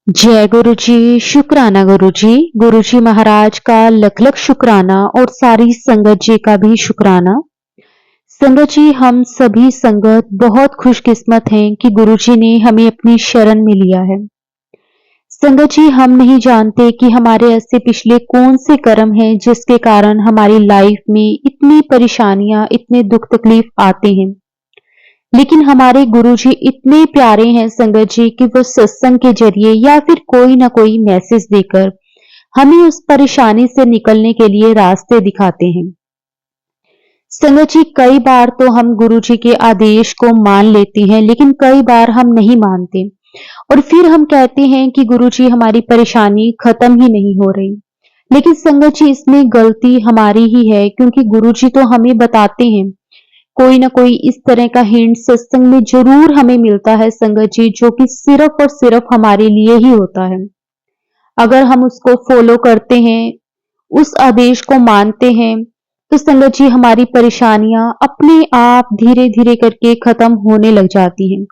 जय गुरु जी। शुक्राना गुरु जी। गुरु जी महाराज का लख लख शुक्राना और सारी संगत जी का भी शुक्राना। संगत जी, हम सभी संगत बहुत खुशकिस्मत हैं कि गुरु जी ने हमें अपनी शरण में लिया है। संगत जी, हम नहीं जानते कि हमारे ऐसे पिछले कौन से कर्म हैं जिसके कारण हमारी लाइफ में इतनी परेशानियां, इतने दुख तकलीफ आते हैं। लेकिन हमारे गुरुजी इतने प्यारे हैं संगत जी कि वो सत्संग के जरिए या फिर कोई ना कोई मैसेज देकर हमें उस परेशानी से निकलने के लिए रास्ते दिखाते हैं। संगत जी, कई बार तो हम गुरुजी के आदेश को मान लेते हैं, लेकिन कई बार हम नहीं मानते और फिर हम कहते हैं कि गुरुजी हमारी परेशानी खत्म ही नहीं हो रही। लेकिन संगत जी, इसमें गलती हमारी ही है, क्योंकि गुरुजी तो हमें बताते हैं। कोई ना कोई इस तरह का हिंट सत्संग में जरूर हमें मिलता है संगत जी, जो कि सिर्फ और सिर्फ हमारे लिए ही होता है। अगर हम उसको फॉलो करते हैं, उस आदेश को मानते हैं, तो संगत जी हमारी परेशानियां अपने आप धीरे धीरे करके खत्म होने लग जाती हैं।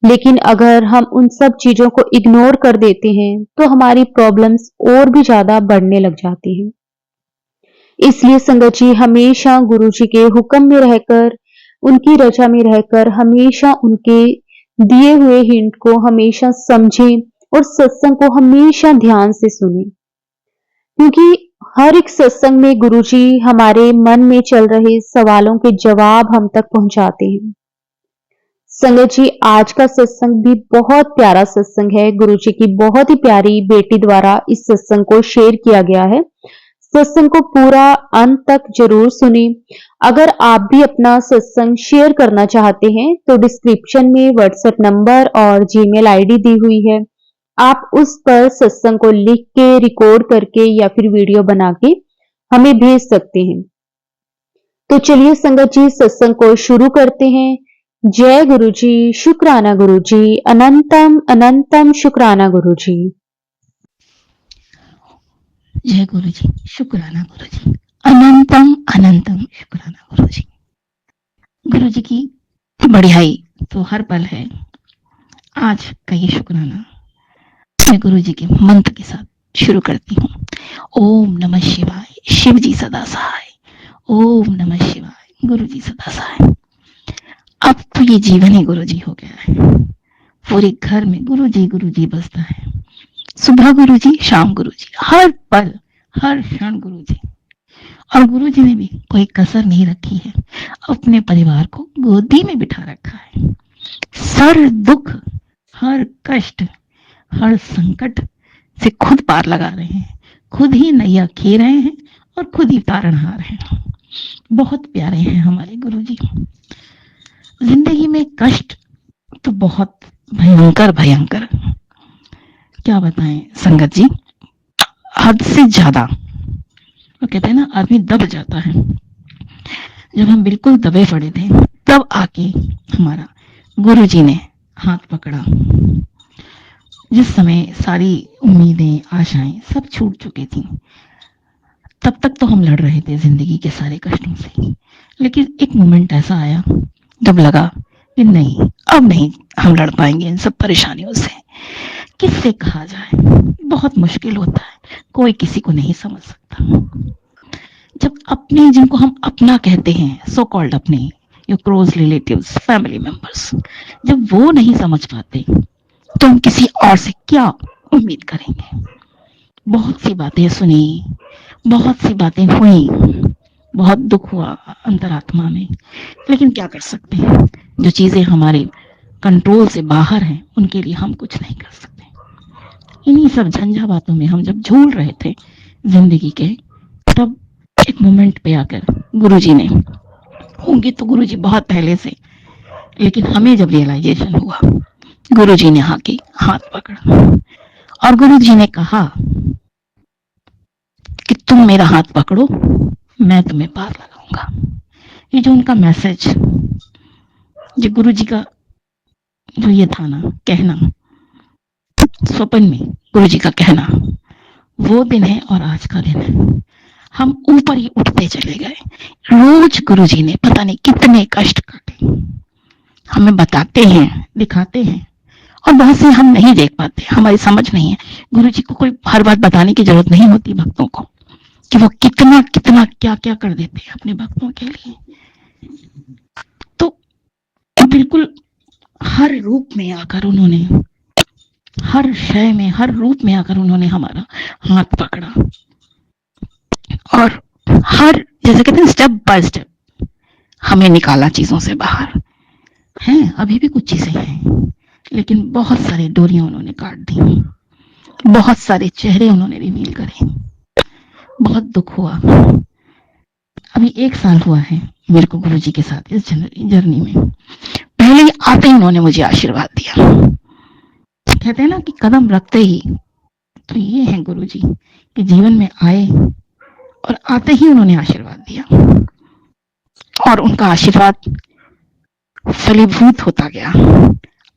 लेकिन अगर हम उन सब चीजों को इग्नोर कर देते हैं तो हमारी प्रॉब्लम्स और भी ज्यादा बढ़ने लग जाती हैं। इसलिए संगत जी हमेशा गुरु जी के हुक्म में रहकर, उनकी रजा में रहकर, हमेशा उनके दिए हुए हिंट को हमेशा समझें और सत्संग को हमेशा ध्यान से सुनें। क्योंकि हर एक सत्संग में गुरु जी हमारे मन में चल रहे सवालों के जवाब हम तक पहुंचाते हैं। संगत जी, आज का सत्संग भी बहुत प्यारा सत्संग है। गुरु जी की बहुत ही प्यारी बेटी द्वारा इस सत्संग को शेयर किया गया है। सत्संग को पूरा अंत तक जरूर सुने। अगर आप भी अपना सत्संग शेयर करना चाहते हैं तो डिस्क्रिप्शन में व्हाट्सएप नंबर और जीमेल आईडी दी हुई है। आप उस पर सत्संग को लिख के, रिकॉर्ड करके या फिर वीडियो बना के हमें भेज सकते हैं। तो चलिए संगत जी, सत्संग को शुरू करते हैं। जय गुरु जी। शुक्राना गुरु जी। अनंतम अनंतम शुक्राना गुरु जी। जय गुरु जी। शुक्राना गुरु जी। अनंतम अनंतम शुक्राना गुरु जी। गुरु जी की बढ़ियाई तो हर पल है। आज का ये शुक्राना मैं गुरु जी के मंत्र के साथ शुरू करती हूँ। ओम नमः शिवाय, शिव जी सदा सहाय। ओम नमः शिवाय, गुरु जी सदा सहाय। अब तो ये जीवन ही गुरु जी हो गया है। पूरे घर में गुरु जी बसता है। सुबह गुरु जी, शाम गुरु जी, हर पल हर क्षण गुरु जी। और गुरु जी ने भी कोई कसर नहीं रखी है, अपने परिवार को गोदी में बिठा रखा है। सर दुख, हर कष्ट, हर संकट से खुद पार लगा रहे हैं, खुद ही नैया खे रहे हैं और खुद ही तारणहार हैं। बहुत प्यारे हैं हमारे गुरु जी। जिंदगी में कष्ट तो बहुत भयंकर भयंकर, क्या बताएं संगत जी, हद से ज्यादा। वो कहते हैं ना, आदमी दब जाता है। जब हम बिल्कुल दबे पड़े थे तब आके हमारा गुरु जी ने हाथ पकड़ा। जिस समय सारी उम्मीदें, आशाएं सब छूट चुकी थी, तब तक तो हम लड़ रहे थे जिंदगी के सारे कष्टों से। लेकिन एक मोमेंट ऐसा आया जब लगा कि नहीं, अब नहीं हम लड़ पाएंगे इन सब परेशानियों से। किससे कहा जाए, बहुत मुश्किल होता है, कोई किसी को नहीं समझ सकता। जब अपने, जिनको हम अपना कहते हैं, सो कॉल्ड अपने, your close relatives, family members, जब वो नहीं समझ पाते तो हम किसी और से क्या उम्मीद करेंगे। बहुत सी बातें सुनी, बहुत सी बातें हुई, बहुत दुख हुआ अंतरात्मा में, लेकिन क्या कर सकते हैं। जो चीजें हमारे कंट्रोल से बाहर हैं उनके लिए हम कुछ नहीं कर सकते। इन्हीं सब झंझा बातों में हम जब झूल रहे थे जिंदगी के, तब एक मोमेंट पे आकर गुरुजी ने, होंगे तो गुरुजी बहुत पहले से, लेकिन हमें जब रियलाइजेशन हुआ, गुरुजी ने आके हाथ पकड़ा और गुरुजी ने कहा कि तुम मेरा हाथ पकड़ो, मैं तुम्हें पार लगाऊंगा। ये जो उनका मैसेज, जो गुरुजी का जो ये था ना कहना, स्वप्न में गुरुजी का कहना, वो दिन है और आज का दिन है। हम ऊपर ही उठते चले गए। रोज गुरुजी ने पता नहीं कितने कष्ट काटे, हमें बताते हैं, दिखाते हैं और बहुत से हम नहीं देख पाते, हमारी समझ नहीं है। गुरु जी को कोई हर बात बताने की जरूरत नहीं होती भक्तों को, कि वो कितना कितना क्या क्या कर देते हैं अपने भक्तों के लिए। तो बिल्कुल हर रूप में आकर उन्होंने, हर शय में, हर रूप में आकर उन्होंने हमारा हाथ पकड़ा, और हर, जैसे कहते हैं, स्टेप बाय स्टेप हमें निकाला चीजों से बाहर। हैं अभी भी कुछ चीजें हैं, लेकिन बहुत सारी डोरियां उन्होंने काट दी, बहुत सारे चेहरे उन्होंने रिवील करे। बहुत दुख हुआ। अभी 1 साल हुआ है मेरे को गुरु जी के साथ इस जर्नी में। पहले ही आते ही उन्होंने मुझे आशीर्वाद दिया। कहते हैं ना कि कदम रखते ही, तो ये है गुरु जी कि जीवन में आए और आते ही उन्होंने आशीर्वाद दिया, और उनका आशीर्वाद फलीभूत होता गया।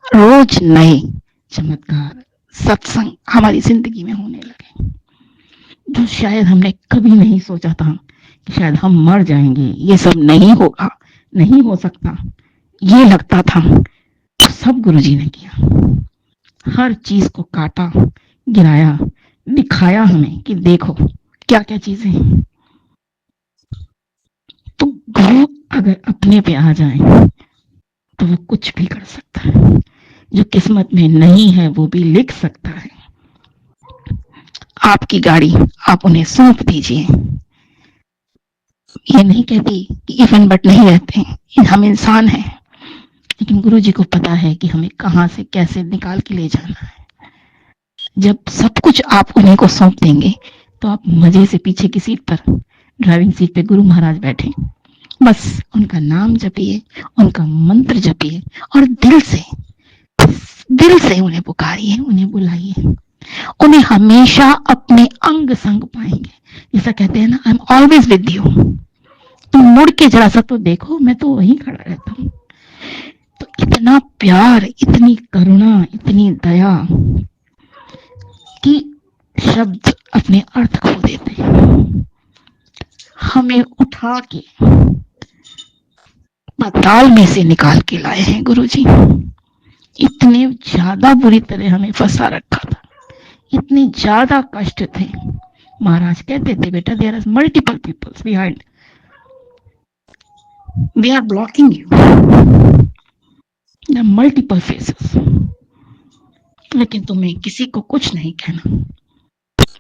रोज नए चमत्कार, सत्संग हमारी जिंदगी में होने लगे, जो शायद हमने कभी नहीं सोचा था कि शायद हम मर जाएंगे, ये सब नहीं होगा, नहीं हो सकता, ये लगता था। सब गुरुजी ने किया, हर चीज को काटा, गिराया, दिखाया हमें कि देखो क्या क्या चीजें हैं। तो गुरु अगर अपने पे आ जाए तो वो कुछ भी कर सकता है, जो किस्मत में नहीं है वो भी लिख सकता है। आपकी गाड़ी आप उन्हें सौंप दीजिए। ये नहीं कहती कि इफ एंड बट नहीं रहते, हम इंसान हैं, लेकिन गुरु जी को पता है कि हमें कहां से कैसे निकाल के ले जाना है। जब सब कुछ आप उन्हीं को सौंप देंगे तो आप मजे से पीछे की सीट पर, ड्राइविंग सीट पे गुरु महाराज बैठे, बस उनका नाम जपिए, उनका मंत्र जपिए, और दिल से उन्हें पुकारिए, उन्हें बुलाइए। उन्हें हमेशा अपने अंग संग पाएंगे। जैसा कहते हैं ना, I am always with you. तुम मुड़ के जरा सा तो देखो, मैं तो वहीं खड़ा रहता हूँ। तो इतना प्यार, इतनी करुणा, इतनी दया कि शब्द अपने अर्थ खो देते हैं। हमें उठा के पाताल में से निकाल के लाए हैं गुरुजी। इतने ज्यादा बुरी तरह हमें फंसा रखा था, इतने ज्यादा कष्ट थे। महाराज कहते थे, बेटा there are multiple peoples behind, they are blocking you, there are multiple faces, लेकिन तुम्हें किसी को कुछ नहीं कहना,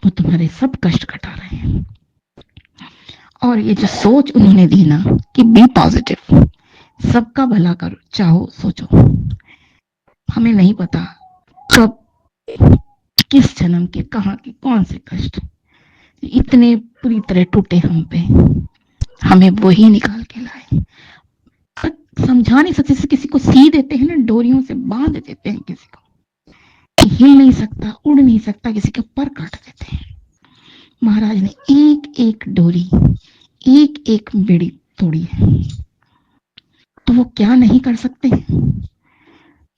वो तुम्हारे सब कष्ट घटा रहे हैं। और ये जो सोच उन्होंने दी ना कि बी पॉजिटिव, सबका भला करो, चाहो सोचो। हमें नहीं पता कब, किस जन्म के, कहां के, कौन से कष्ट इतने पूरी तरह टूटे हम पे, हमें वही निकाल के लाए। समझा नहीं सकते, किसी को सी देते हैं ना, डोरियों से बांध देते हैं किसी को, हिल नहीं सकता, उड़ नहीं सकता, किसी के पर काट देते हैं। महाराज ने एक एक डोरी, एक एक बेड़ी तोड़ी है, तो वो क्या नहीं कर सकते हैं?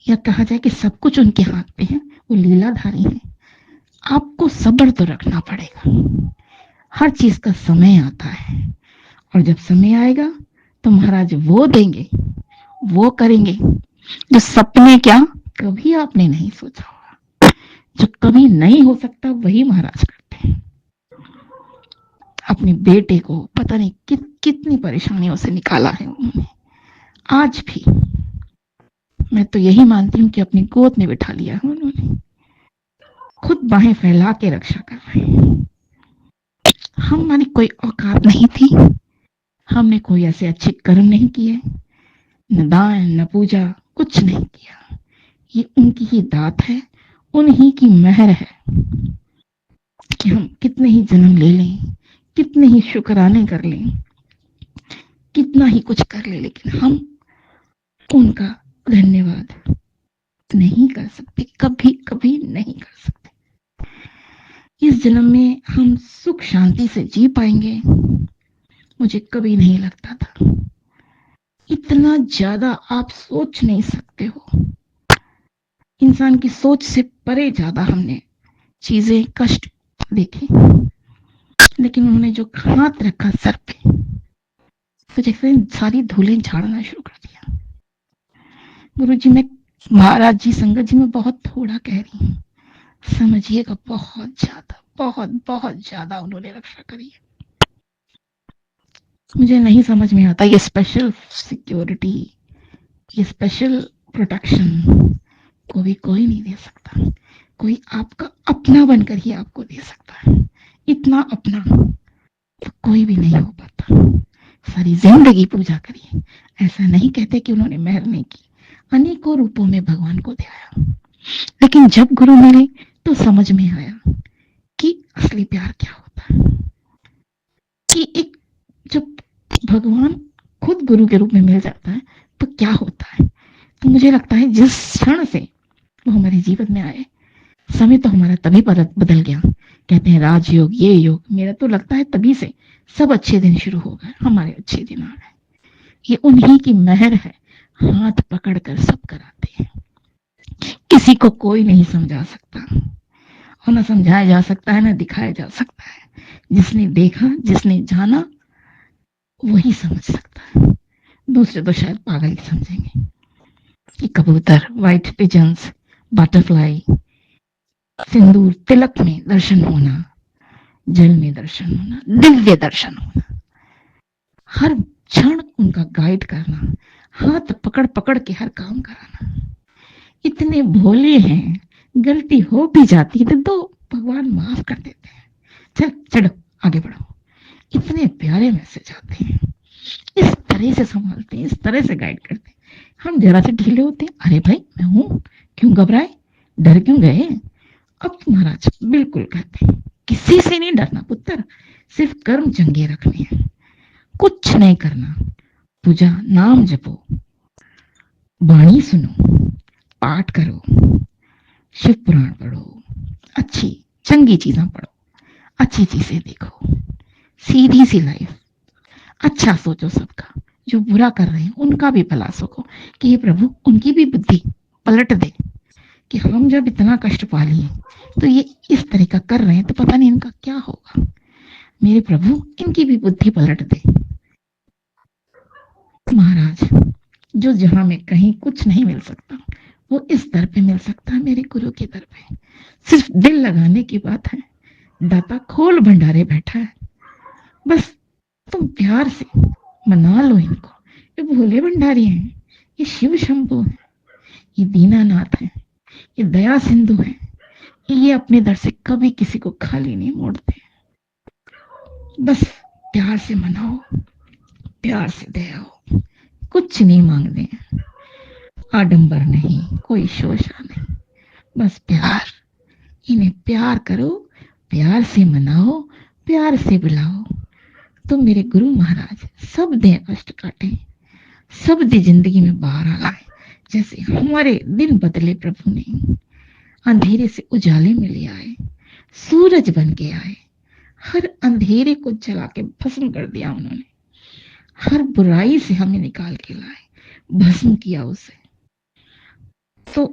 या कहा जाए कि सब कुछ उनके हाथ पे है, वो लीलाधारी है। आपको सब्र तो रखना पड़ेगा, हर चीज का समय आता है, और जब समय आएगा तो महाराज वो देंगे, वो करेंगे जो सपने क्या कभी आपने नहीं सोचा होगा। जो कभी नहीं हो सकता वही महाराज करते हैं। अपने बेटे को पता नहीं कितनी परेशानियों से निकाला है उन्होंने। आज भी मैं तो यही मानती हूँ कि अपनी गोद में बिठा लिया है उन्होंने, खुद बाहें फैला के रक्षा कर रहे हैं। हमारी कोई औकात नहीं थी, हमने कोई ऐसे अच्छे कर्म नहीं किए, न दान न पूजा, कुछ नहीं किया। ये उनकी ही दात है, उन्हीं की मेहर है कि हम कितने ही जन्म ले लें, कितने ही शुक्राने कर लें, कितना ही कुछ कर ले, लेकिन हम उनका धन्यवाद नहीं कर सकते, कभी कभी नहीं कर सकते। इस जन्म में हम सुख शांति से जी पाएंगे, मुझे कभी नहीं लगता था। इतना ज्यादा आप सोच नहीं सकते हो, इंसान की सोच से परे ज्यादा हमने चीजें, कष्ट देखे। लेकिन उन्होंने जो हाथ रखा सर पे, तो जैसे सारी धूलें झाड़ना शुरू कर दिया। गुरुजी, मैं महाराज जी संगत जी मैं बहुत थोड़ा कह रही हूँ, समझिएगा बहुत बहुत ज्यादा उन्होंने रक्षा करी है। मुझे नहीं समझ में आता ये स्पेशल सिक्योरिटी, ये स्पेशल प्रोटेक्शन को भी कोई नहीं दे सकता। कोई आपका अपना बनकर ही आपको दे सकता है। इतना अपना तो कोई भी नहीं हो पाता। सारी जिंदगी पूजा करिए, ऐसा नहीं कहते कि उन्होंने मेहर नहीं की, अनेकों रूपों में भगवान को ध्याया, लेकिन जब गुरु मिले तो समझ में आया कि असली प्यार क्या होता है। कि एक जब भगवान खुद गुरु के रूप में मिल जाता है तो क्या होता है। तो मुझे लगता है जिस क्षण से वो हमारे जीवन में आए, समय तो हमारा तभी बदल गया। कहते हैं राजयोग, ये योग, मेरा तो लगता है तभी से सब अच्छे दिन शुरू हो गए, हमारे अच्छे दिन आ गए। ये उन्हीं की मेहर है, हाथ पकड़ कर सब कराते हैं। किसी को कोई नहीं समझा सकता, और ना समझाया जा सकता है, ना दिखाया जा सकता है। जिसने देखा, जिसने जाना, वही समझ सकता है। दूसरे तो शायद पागल ही समझेंगे। कि कबूतर, व्हाइट पिजन्स, बटरफ्लाई, सिंदूर तिलक में दर्शन होना, जल में दर्शन होना, दिव्य दर्शन होना, हर क्षण उनका गाइड करना, हाथ पकड़ पकड़ के हर काम कराना। इतने भोले हैं, गलती हो भी जाती है तो भगवान माफ कर देते हैं। चल चलो आगे बढ़ो। इतने प्यारे मैसेज आते हैं, इस तरह से संभालते हैं, इस तरह से गाइड करते हैं। हम जरा से ढीले होते हैं, अरे भाई मैं हूं, क्यों घबराए, डर क्यों गए। अब महाराज बिल्कुल कहते हैं किसी से नहीं डरना पुत्र, सिर्फ कर्म चंगे रखने हैं, कुछ नहीं करना। पूजा, नाम जपो, वाणी सुनो, पाठ करो, शिव पुराण पढ़ो, अच्छी चंगी चीजें पढ़ो, अच्छी चीजें देखो, सीधी सी लाइफ, अच्छा सोचो सबका। जो बुरा कर रहे हैं उनका भी भला सोचो कि हे प्रभु उनकी भी बुद्धि पलट दे। कि हम जब इतना कष्ट पा लिए तो ये इस तरह का कर रहे हैं तो पता नहीं इनका क्या होगा। मेरे प्रभु इनकी भी बुद्धि पलट दे। महाराज जो जहां में कहीं कुछ नहीं मिल सकता वो इस दर पे मिल सकता है, मेरे गुरु के दर पे। सिर्फ दिल लगाने की बात है। दाता खोल भंडारे बैठा है, बस तुम प्यार से मना लो इनको। ये भोले भंडारी हैं, ये शिव शंभु है, ये दीनानाथ है, ये दया सिंधु है। ये अपने दर से कभी किसी को खाली नहीं मोड़ते। बस प्यार से मनाओ, प्यार से दया हो, कुछ नहीं मांगते, आडंबर नहीं, कोई शोषा नहीं, बस प्यार। इन्हें प्यार करो, प्यार से मनाओ, प्यार से बुलाओ। तो मेरे गुरु महाराज सब दे कष्ट काटे, सब दे जिंदगी में बाहर आ लाए। जैसे हमारे दिन बदले प्रभु ने, अंधेरे से उजाले में ले आए, सूरज बन के आए, हर अंधेरे को जला के भस्म कर दिया उन्होंने, हर बुराई से हमें निकाल के लाए, भस्म किया उसे। तो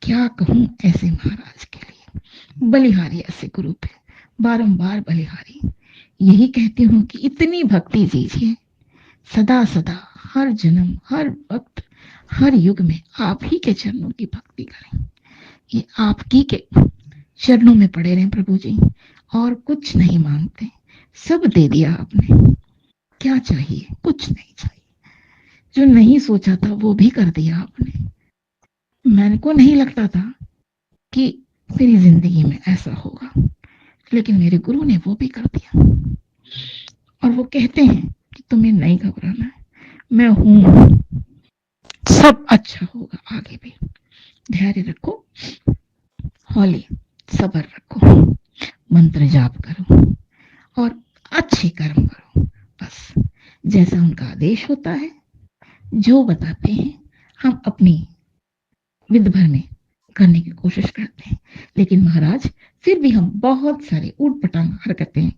क्या कहूं ऐसे महाराज के लिए, बलिहारी ऐसे गुरु पे बारंबार बलिहारी। यही कहती हूं कि इतनी भक्ति दीजिए, सदा सदा, हर जन्म, हर वक्त, हर युग में आप ही के चरणों की भक्ति करें। ये आपकी के चरणों में पड़े रहे प्रभु जी, और कुछ नहीं मांगते, सब दे दिया आपने। क्या चाहिए, कुछ नहीं चाहिए। जो नहीं सोचा था वो भी कर दिया आपने। मैंने को नहीं लगता था कि मेरी जिंदगी में ऐसा होगा, लेकिन मेरे गुरु ने वो भी कर दिया। और वो कहते हैं कि तुम्हें नहीं घबराना है, मैं हूं, सब अच्छा होगा। आगे भी धैर्य रखो, हौली सबर रखो, मंत्र जाप करो और अच्छे कर्म करो। बस जैसा उनका आदेश होता है, जो बताते हैं, हम अपनी विध भर में करने की कोशिश करते हैं। लेकिन महाराज फिर भी हम बहुत सारे ऊट पटांग हरकतें,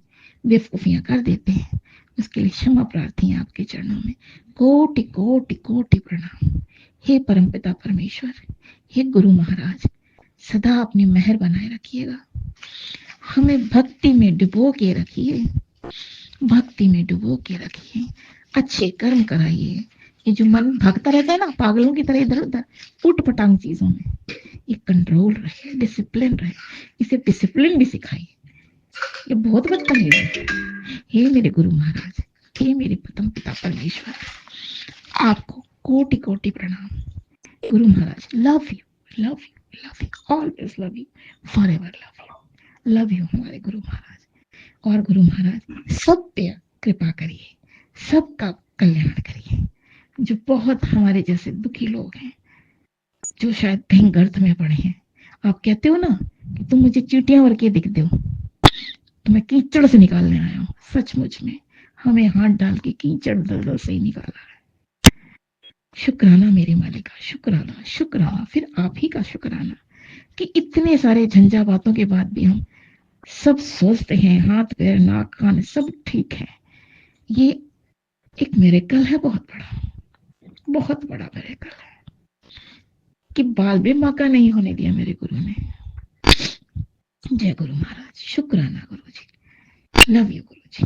बेवकूफियां कर देते हैं। उसके लिए क्षमा प्रार्थी है आपके चरणों में। कोटि कोटि कोटि प्रणाम। हे परमपिता परमेश्वर, हे गुरु महाराज, सदा अपनी मेहर बनाए रखिएगा। हमें भक्ति में डुबो के रखिए, भक्ति में डुबो के रखिए, अच्छे कर्म कराइए, ये जो मन भागता रहता है ना पागलों की तरह इधर उधर उठ पटांग चीजों में, ये कंट्रोल रहे, डिसिप्लिन रहे, इसे डिसिप्लिन भी सिखाइए। ये बहुत बदतमीज है। हे मेरे गुरु महाराज, हे मेरे परम पिता परमेश्वर, आपको कोटि कोटि प्रणाम। गुरु महाराज love you, love you, love you, always love you, forever love you हमारे गुरु महाराज। और गुरु महाराज सब पे कृपा करिए, सबका कल्याण करिए। जो बहुत हमारे जैसे दुखी लोग हैं, जो शायद कहीं गर्त में पड़े हैं, आप कहते हो ना कि तुम मुझे चींटियां भर के दिखते हो, तो मैं कीचड़ से निकालने आया हूँ। सचमुच में हमें हाथ डाल के कीचड़ दलदल से ही निकाला है। शुक्राना मेरे मालिका, शुक्राना, शुक्राना, फिर आप ही का शुक्राना कि इतने सारे झंझावातों के बाद भी हम सब स्वस्थ हैं, हाथ पैर नाक कान सब ठीक है। ये एक मिरेकल है, बहुत बड़ा मिरेकल है कि बाल भी माका नहीं होने दिया मेरे गुरु ने। जय गुरु महाराज, शुक्राना गुरु जी, love you Guru ji,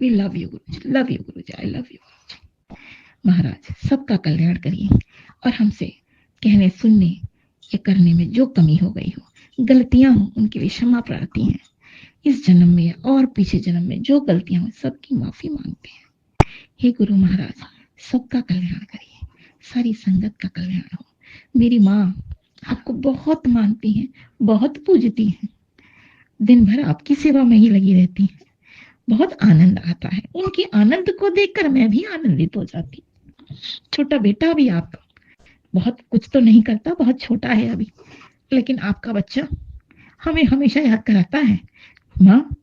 we love you Guru ji, love you Guru ji, I love you गुरु जी। महाराज सबका कल्याण करिए और हमसे कहने सुनने या करने में जो कमी हो गई हो, गलतियां हो, उनके लिए क्षमा प्रार्थी हैं। इस जन्म में और पिछले जन्म में जो गलतियां हो सबकी माफी मांगते हैं। हे गुरु महाराज सबका कल्याण करिए, सारी संगत का कल्याण हो। मेरी माँ आपको बहुत मानती हैं, बहुत पूजती हैं, दिन भर आपकी सेवा में ही लगी रहती हैं। बहुत आनंद आता है, उनके आनंद को देखकर मैं भी आनंदित हो जाती। छोटा बेटा भी आपका बहुत कुछ तो नहीं करता, बहुत छोटा है अभी, लेकिन आपका बच्चा हमें हमेशा याद कराता है, माँ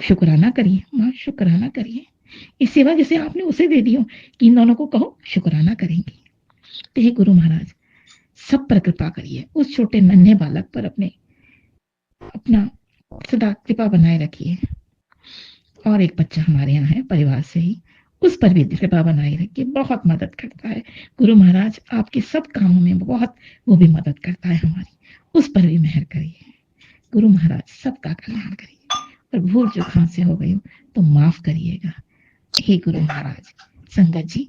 शुक्राना करिए, माँ शुक्राना करिए। ये सेवा जैसे आपने उसे दे दी हो कि इन दोनों को कहो शुक्राना करेंगे। तो हे गुरु महाराज सब पर कृपा करिए, उस छोटे नन्हे बालक पर अपना सदा कृपा बनाए रखिए। और एक बच्चा हमारे यहाँ है परिवार से ही, उस पर भी कृपा बनाए रखिए, बहुत मदद करता है गुरु महाराज, आपके सब कामों में बहुत वो भी मदद करता है हमारी, उस पर भी मेहर करिए। गुरु महाराज सबका कल्याण करिए, और भूल जो हमसे हो गई तो माफ करिएगा। हे गुरु महाराज, संगत जी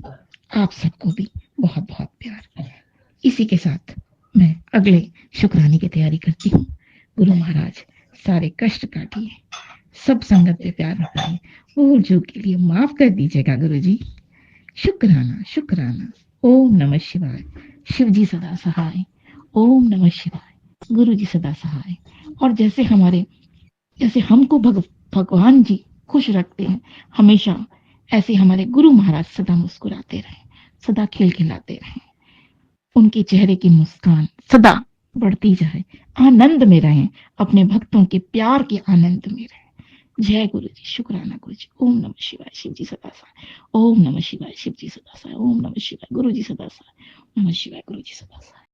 आप सबको भी बहुत बहुत प्यार। इसी के साथ मैं अगले शुक्राने की तैयारी करती हूँ। गुरु महाराज सारे कष्ट काटिए, सब संगत पे प्यार रखिए, भूल चूक के लिए माफ कर दीजिएगा गुरु जी। शुक्राना, शुक्राना। ओम नमः शिवाय, शिव जी सदा सहाय। ओम नमः शिवाय, गुरु जी सदा सहाय। और जैसे हमको भगवान जी खुश रखते हैं हमेशा, ऐसे हमारे गुरु महाराज सदा मुस्कुराते रहें, सदा खिलखिलाते रहें, उनके चेहरे की मुस्कान सदा बढ़ती जाए, आनंद में रहें, अपने भक्तों के प्यार के आनंद में रहें। जय गुरु जी, शुक्राना गुरु जी। ओम नमः शिवाय, शिव जी सदा सहाय। ओम नमः शिवाय, शिव जी सदा सहाय। ओम नमः शिवाय, गुरु जी सदा सहाय। नमः शिवाय, गुरु जी सदा सहाय।